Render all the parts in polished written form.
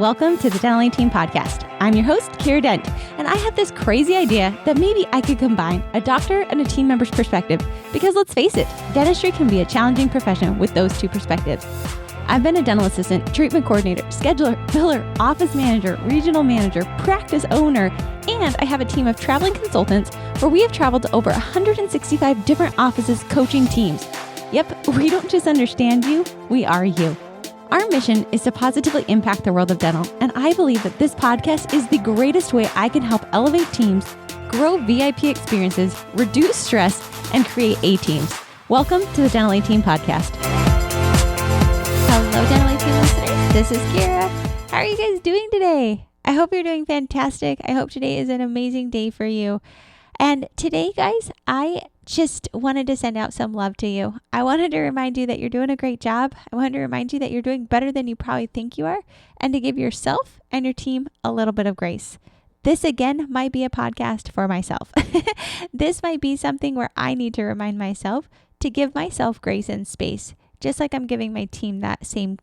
Welcome to the Dental Team Podcast. I'm your host, Kiera Dent, and I have this crazy idea that maybe I could combine a doctor and a team member's perspective because let's face it, dentistry can be a challenging profession with those two perspectives. I've been a dental assistant, treatment coordinator, scheduler, biller, office manager, regional manager, practice owner, and I have a team of traveling consultants where we have traveled to over 165 different offices coaching teams. Yep, we don't just understand you, we are you. Our mission is to positively impact the world of dental, and I believe that this podcast is the greatest way I can help elevate teams, grow VIP experiences, reduce stress, and create A-teams. Welcome to the Dental Team Podcast. Hello, Dental Team listeners. This is Kiera. How are you guys doing today? I hope you're doing fantastic. I hope today is an amazing day for you. And today, guys, I just wanted to send out some love to you. I wanted to remind you that you're doing a great job. I wanted to remind you that you're doing better than you probably think you are, and to give yourself and your team a little bit of grace. This, again, might be a podcast for myself. This might be something where I need to remind myself to give myself grace and space, just like I'm giving my team that same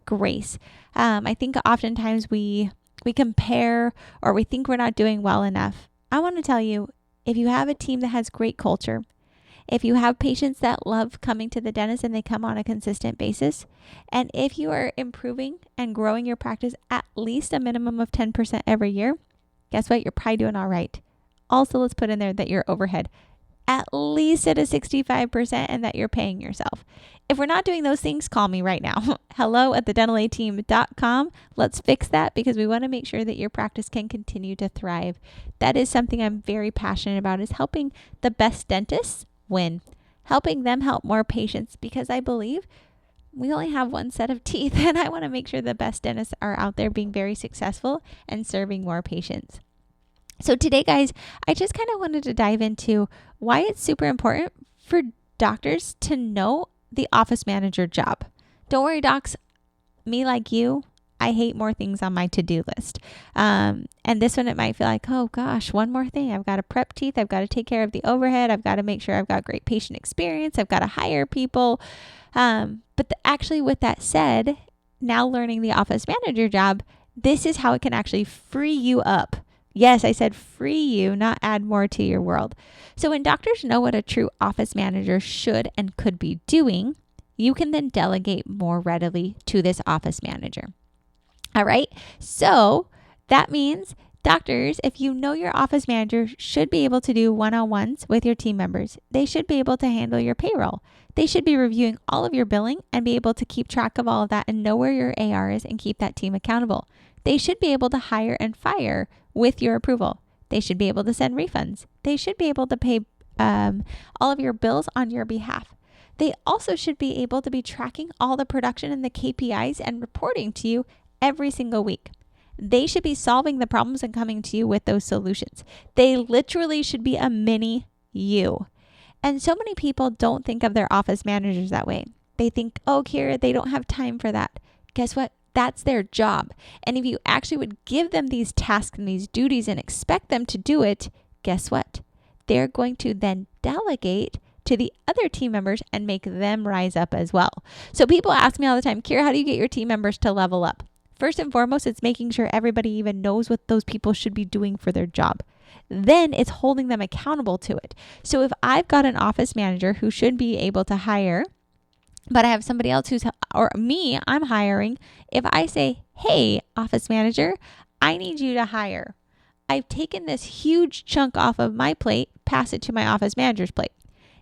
grace. I think oftentimes we compare, or we think we're not doing well enough. I want to tell you, if you have a team that has great culture, if you have patients that love coming to the dentist and they come on a consistent basis, and if you are improving and growing your practice at least a minimum of 10% every year, guess what? You're probably doing all right. Also, let's put in there that your overhead at least at a 65% and that you're paying yourself. If we're not doing those things, call me right now. hello@thedentallateam.com. Let's fix that because we want to make sure that your practice can continue to thrive. That is something I'm very passionate about, is helping the best dentists win, helping them help more patients, because I believe we only have one set of teeth and I want to make sure the best dentists are out there being very successful and serving more patients. So today, guys, I just kind of wanted to dive into why it's super important for doctors to know the office manager job. Don't worry, docs. Me, like you, I hate more things on my to-do list. And this one, it might feel like, oh gosh, one more thing. I've got to prep teeth. I've got to take care of the overhead. I've got to make sure I've got great patient experience. I've got to hire people. Actually, with that said, now learning the office manager job, this is how it can actually free you up. Yes, I said free you, not add more to your world. So when doctors know what a true office manager should and could be doing, you can then delegate more readily to this office manager. All right. So that means doctors, if you know your office manager should be able to do one-on-ones with your team members, they should be able to handle your payroll. They should be reviewing all of your billing and be able to keep track of all of that and know where your AR is and keep that team accountable. They should be able to hire and fire with your approval. They should be able to send refunds. They should be able to pay all of your bills on your behalf. They also should be able to be tracking all the production and the KPIs and reporting to you every single week. They should be solving the problems and coming to you with those solutions. They literally should be a mini you. And so many people don't think of their office managers that way. They think, oh, Kiera, they don't have time for that. Guess what? That's their job. And if you actually would give them these tasks and these duties and expect them to do it, guess what? They're going to then delegate to the other team members and make them rise up as well. So people ask me all the time, Kiera, how do you get your team members to level up? First and foremost, it's making sure everybody even knows what those people should be doing for their job. Then it's holding them accountable to it. So if I've got an office manager who should be able to hire, but I have somebody else I'm hiring. If I say, hey, office manager, I need you to hire. I've taken this huge chunk off of my plate, pass it to my office manager's plate.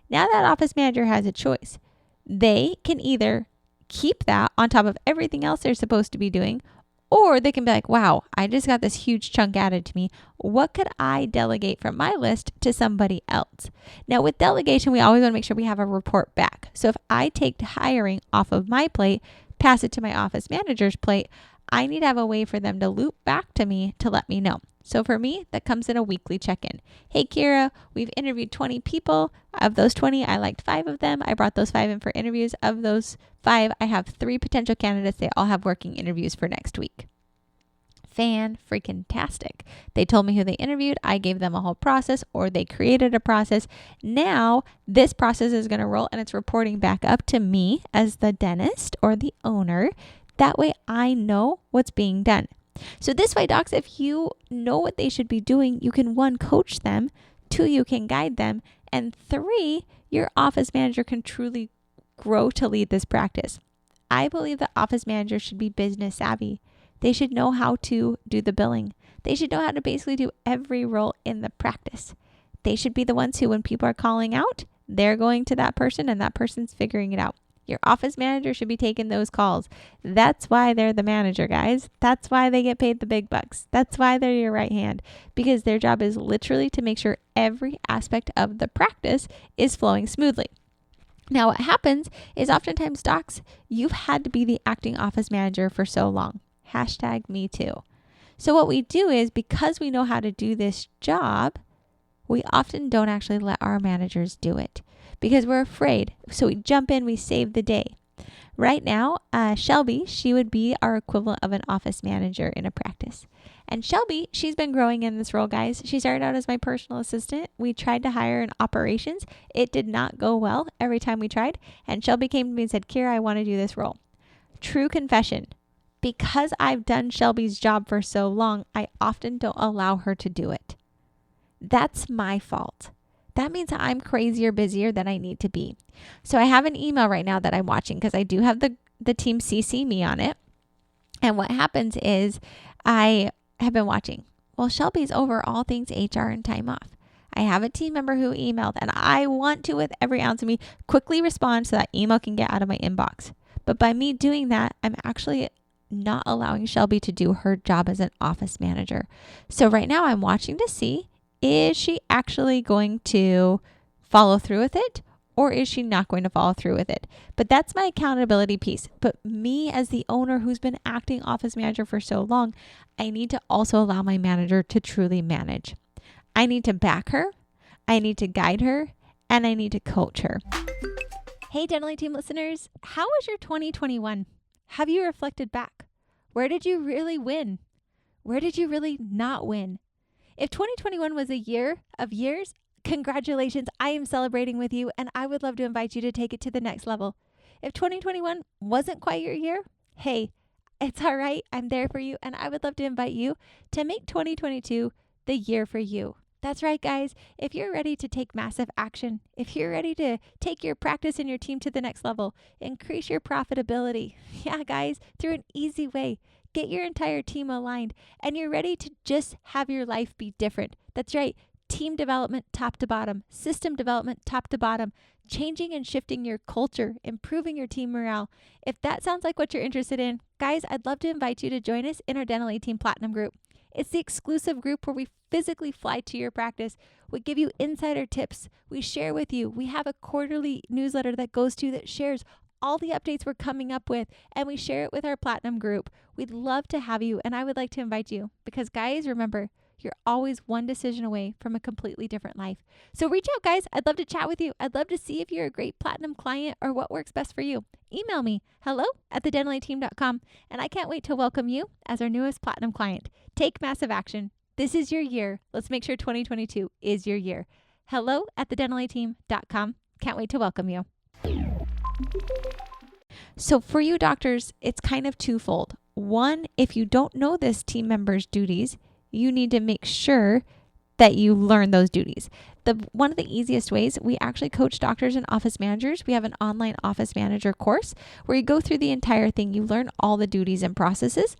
Now that office manager has a choice. They can either keep that on top of everything else they're supposed to be doing, or they can be like, wow, I just got this huge chunk added to me. What could I delegate from my list to somebody else? Now, with delegation, we always want to make sure we have a report back. So if I take hiring off of my plate, pass it to my office manager's plate, I need to have a way for them to loop back to me to let me know. So for me, that comes in a weekly check-in. Hey, Kiera, we've interviewed 20 people. Of those 20, I liked 5 of them. I brought those 5 in for interviews. Of those 5, I have 3 potential candidates. They all have working interviews for next week. Fan-freaking-tastic. They told me who they interviewed. I gave them a whole process, or they created a process. Now, this process is going to roll, and it's reporting back up to me as the dentist or the owner. That way I know what's being done. So this way, docs, if you know what they should be doing, you can 1, coach them, 2, you can guide them, and 3, your office manager can truly grow to lead this practice. I believe that office managers should be business savvy. They should know how to do the billing. They should know how to basically do every role in the practice. They should be the ones who, when people are calling out, they're going to that person and that person's figuring it out. Your office manager should be taking those calls. That's why they're the manager, guys. That's why they get paid the big bucks. That's why they're your right hand, because their job is literally to make sure every aspect of the practice is flowing smoothly. Now, what happens is oftentimes, docs, you've had to be the acting office manager for so long. #me too. So what we do is, because we know how to do this job, we often don't actually let our managers do it because we're afraid. So we jump in, we save the day. Right now, Shelby, she would be our equivalent of an office manager in a practice. And Shelby, she's been growing in this role, guys. She started out as my personal assistant. We tried to hire in operations. It did not go well every time we tried. And Shelby came to me and said, Kiera, I want to do this role. True confession. Because I've done Shelby's job for so long, I often don't allow her to do it. That's my fault. That means I'm crazier, busier than I need to be. So I have an email right now that I'm watching because I do have the team CC me on it. And what happens is I have been watching. Well, Shelby's over all things HR and time off. I have a team member who emailed, and I want to, with every ounce of me, quickly respond so that email can get out of my inbox. But by me doing that, I'm actually not allowing Shelby to do her job as an office manager. So right now I'm watching to see, is she actually going to follow through with it, or is she not going to follow through with it? But that's my accountability piece. But me as the owner who's been acting office manager for so long, I need to also allow my manager to truly manage. I need to back her, I need to guide her, and I need to coach her. Hey, Dentally Team listeners, how was your 2021? Have you reflected back? Where did you really win? Where did you really not win? If 2021 was a year of years, congratulations, I am celebrating with you, and I would love to invite you to take it to the next level. If 2021 wasn't quite your year, hey, it's all right. I'm there for you, and I would love to invite you to make 2022 the year for you. That's right, guys. If you're ready to take massive action, if you're ready to take your practice and your team to the next level, increase your profitability, yeah, guys, through an easy way, get your entire team aligned, and you're ready to just have your life be different. That's right. Team development top to bottom, system development top to bottom, changing and shifting your culture, improving your team morale. If that sounds like what you're interested in, guys, I'd love to invite you to join us in our Dentally Team Platinum group. It's the exclusive group where we physically fly to your practice. We give you insider tips. We share with you. We have a quarterly newsletter that goes to that shares all the updates we're coming up with, and we share it with our Platinum group. We'd love to have you, and I would like to invite you because, guys, remember, you're always one decision away from a completely different life. So reach out, guys. I'd love to chat with you. I'd love to see if you're a great Platinum client or what works best for you. Email me, hello@thedentallyteam.com, and I can't wait to welcome you as our newest Platinum client. Take massive action. This is your year. Let's make sure 2022 is your year. hello@thedentallyteam.com. Can't wait to welcome you. So for you doctors, it's kind of twofold. One, if you don't know this team member's duties, you need to make sure that you learn those duties. One of the easiest ways, we actually coach doctors and office managers. We have an online office manager course where you go through the entire thing. You learn all the duties and processes.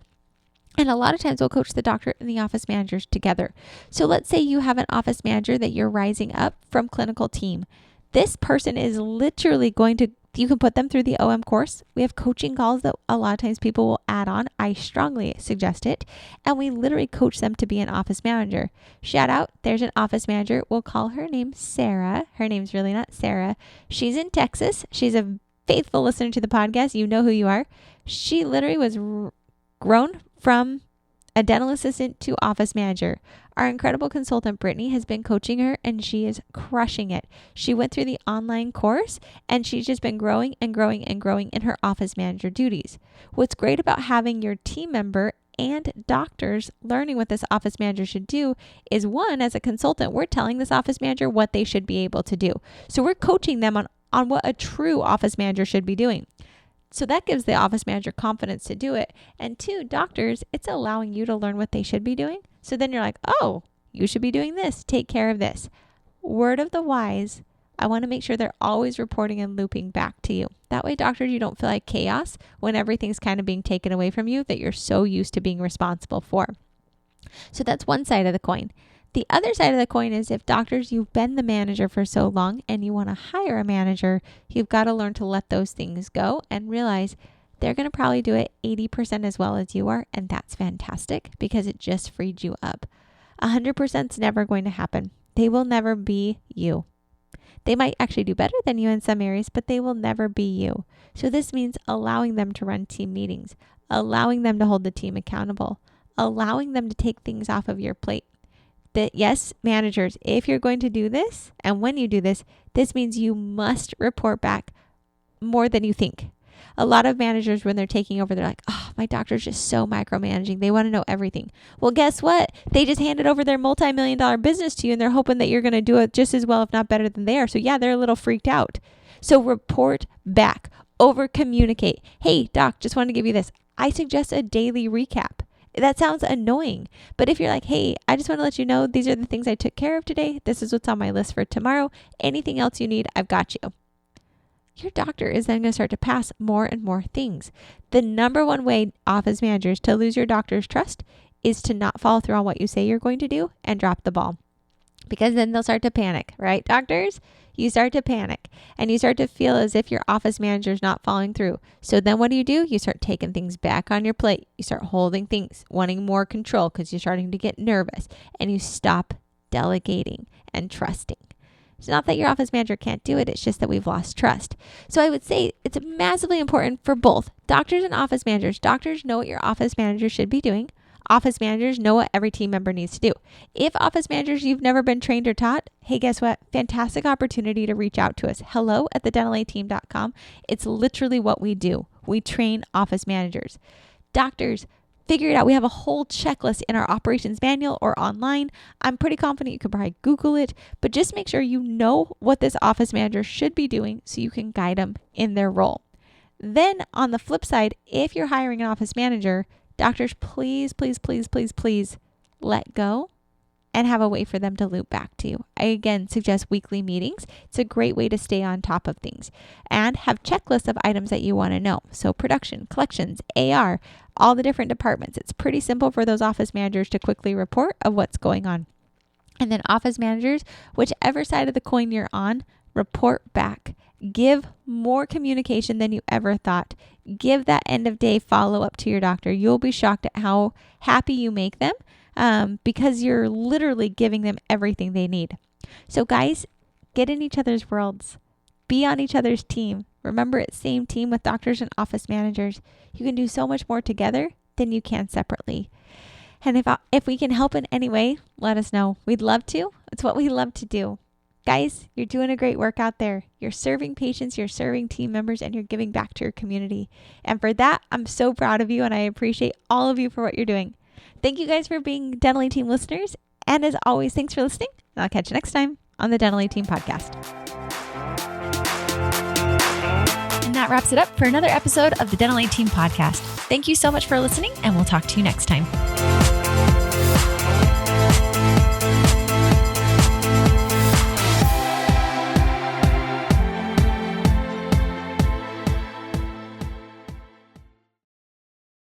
And a lot of times we'll coach the doctor and the office managers together. So let's say you have an office manager that you're rising up from clinical team. This person is literally you can put them through the OM course. We have coaching calls that a lot of times people will add on. I strongly suggest it. And we literally coach them to be an office manager. Shout out, there's an office manager. We'll call her name Sarah. Her name's really not Sarah. She's in Texas. She's a faithful listener to the podcast. You know who you are. She literally was grown from a dental assistant to office manager. Our incredible consultant, Brittany, has been coaching her and she is crushing it. She went through the online course and she's just been growing and growing and growing in her office manager duties. What's great about having your team member and doctors learning what this office manager should do is, one, as a consultant, we're telling this office manager what they should be able to do. So we're coaching them on what a true office manager should be doing. So that gives the office manager confidence to do it. And 2, doctors, it's allowing you to learn what they should be doing. So then you're like, oh, you should be doing this. Take care of this. Word of the wise, I want to make sure they're always reporting and looping back to you. That way, doctors, you don't feel like chaos when everything's kind of being taken away from you that you're so used to being responsible for. So that's one side of the coin. The other side of the coin is if doctors, you've been the manager for so long and you want to hire a manager, you've got to learn to let those things go and realize they're going to probably do it 80% as well as you are. And that's fantastic because it just freed you up. 100% is never going to happen. They will never be you. They might actually do better than you in some areas, but they will never be you. So this means allowing them to run team meetings, allowing them to hold the team accountable, allowing them to take things off of your plate. That yes, managers, if you're going to do this, and when you do this, this means you must report back more than you think. A lot of managers, when they're taking over, they're like, oh, my doctor's just so micromanaging. They want to know everything. Well, guess what? They just handed over their multi-million-dollar business to you, and they're hoping that you're going to do it just as well, if not better than they are. So yeah, they're a little freaked out. So report back, over communicate. Hey, doc, just wanted to give you this. I suggest a daily recap. That sounds annoying, but if you're like, hey, I just want to let you know, these are the things I took care of today. This is what's on my list for tomorrow. Anything else you need, I've got you. Your doctor is then going to start to pass more and more things. The number one way, office managers, to lose your doctor's trust is to not follow through on what you say you're going to do and drop the ball. Because then they'll start to panic, right, doctors? You start to panic and you start to feel as if your office manager is not following through. So then what do? You start taking things back on your plate. You start holding things, wanting more control because you're starting to get nervous, and you stop delegating and trusting. It's not that your office manager can't do it. It's just that we've lost trust. So I would say it's massively important for both doctors and office managers. Doctors know what your office manager should be doing. Office managers know what every team member needs to do. If office managers, you've never been trained or taught, hey, guess what? Fantastic opportunity to reach out to us. hello@thedentalateam.com. It's literally what we do. We train office managers. Doctors, figure it out. We have a whole checklist in our operations manual or online. I'm pretty confident you could probably Google it, but just make sure you know what this office manager should be doing so you can guide them in their role. Then on the flip side, if you're hiring an office manager, doctors, please, please, please, please, please let go and have a way for them to loop back to you. I again suggest weekly meetings. It's a great way to stay on top of things and have checklists of items that you want to know. So production, collections, AR, all the different departments. It's pretty simple for those office managers to quickly report of what's going on. And then office managers, whichever side of the coin you're on, report back. Give more communication than you ever thought. Give that end of day follow up to your doctor. You'll be shocked at how happy you make them because you're literally giving them everything they need. So guys, get in each other's worlds. Be on each other's team. Remember, it's same team with doctors and office managers. You can do so much more together than you can separately. And if we can help in any way, let us know. We'd love to. It's what we love to do. Guys, you're doing a great work out there. You're serving patients, you're serving team members, and you're giving back to your community. And for that, I'm so proud of you, and I appreciate all of you for what you're doing. Thank you guys for being Dental Team listeners. And as always, thanks for listening. And I'll catch you next time on the Dental Team Podcast. And that wraps it up for another episode of the Dental Team Podcast. Thank you so much for listening, and we'll talk to you next time.